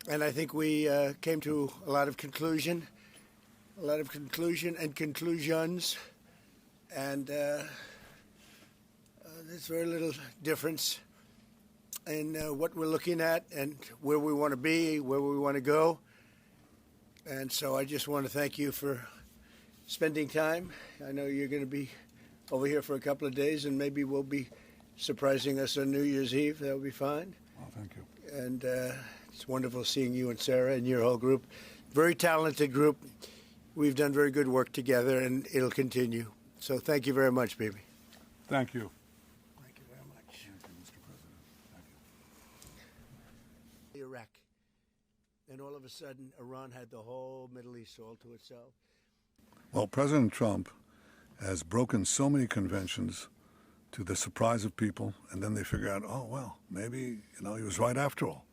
And I think we came to a lot of conclusion and conclusions. And there's very little difference in what we're looking at and where we want to be, where we want to go. And so I just want to thank you for spending time. I know you're going to be over here for a couple of days, and maybe we'll be surprising us on New Year's Eve. That'll be fine. Oh, thank you. And it's wonderful seeing you and Sarah and your whole group. Very talented group. We've done very good work together, and it'll continue. So thank you very much, baby. Thank you. Thank you very much. Thank you, Mr. President. Thank you. Iraq. And all of a sudden, Iran had the whole Middle East all to itself. Well, President Trump has broken so many conventions to the surprise of people, and then they figure out, oh, well, maybe, he was right after all.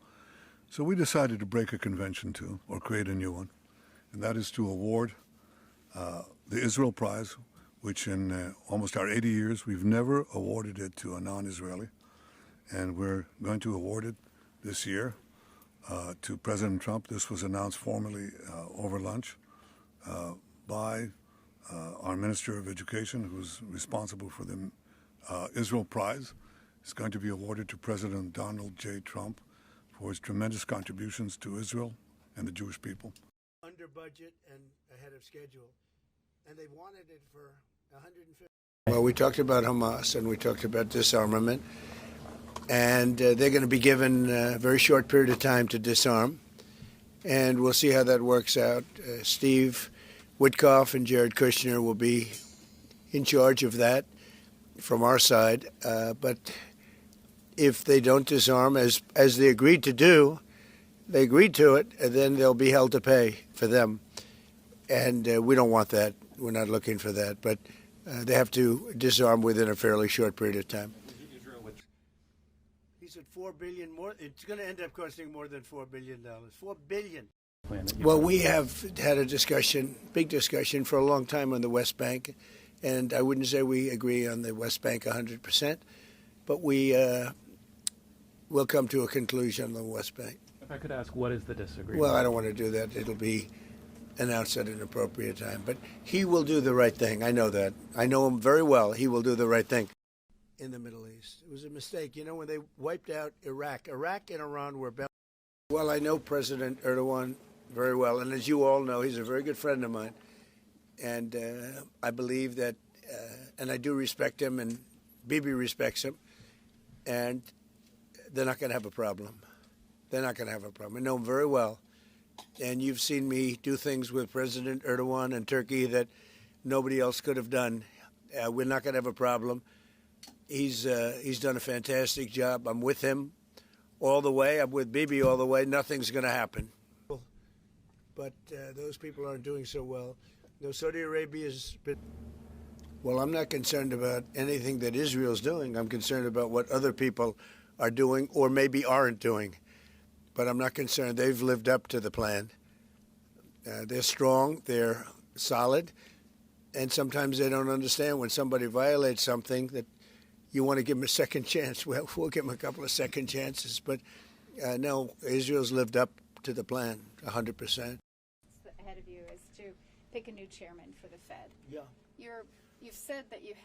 So we decided to break a convention too, or create a new one, and that is to award the Israel Prize, which in almost our 80 years, we've never awarded it to a non-Israeli, and we're going to award it this year to President Trump. This was announced formally over lunch by our Minister of Education, who's responsible for the Israel Prize. It's going to be awarded to President Donald J. Trump for his tremendous contributions to Israel and the Jewish people. Under budget and ahead of schedule. And they wanted it for 150. Well, we talked about Hamas and we talked about disarmament. And they're going to be given a very short period of time to disarm. And we'll see how that works out. Steve Witkoff and Jared Kushner will be in charge of that from our side. But if they don't disarm, as they agreed to do, they agreed to it, and then they'll be held to pay for them. And we don't want that. We're not looking for that. But they have to disarm within a fairly short period of time. He said $4 billion more. It's going to end up costing more than $4 billion. $4 billion. Well, we have had a discussion, big discussion, for a long time on the West Bank. And I wouldn't say we agree on the West Bank 100%, but we will come to a conclusion on the West Bank. If I could ask, what is the disagreement? Well, I don't want to do that. It'll be announced at an appropriate time. But he will do the right thing. I know that. I know him very well. He will do the right thing in the Middle East. It was a mistake. When they wiped out Iraq and Iran were bound. Well, I know President Erdogan very well. And as you all know, he's a very good friend of mine. And I believe that, and I do respect him, and Bibi respects him, and they're not going to have a problem. They're not going to have a problem. I know him very well. And you've seen me do things with President Erdogan and Turkey that nobody else could have done. We're not going to have a problem. He's done a fantastic job. I'm with him all the way. I'm with Bibi all the way. Nothing's going to happen. But those people aren't doing so well. Saudi Arabia's been. Well, I'm not concerned about anything that Israel's doing. I'm concerned about what other people are doing or maybe aren't doing. But I'm not concerned. They've lived up to the plan. They're strong. They're solid. And sometimes they don't understand when somebody violates something that you want to give them a second chance. Well, we'll give them a couple of second chances. But no, Israel's lived up to the plan 100%. Ahead of you is to pick a new chairman for the Fed. Yeah. You've said that you have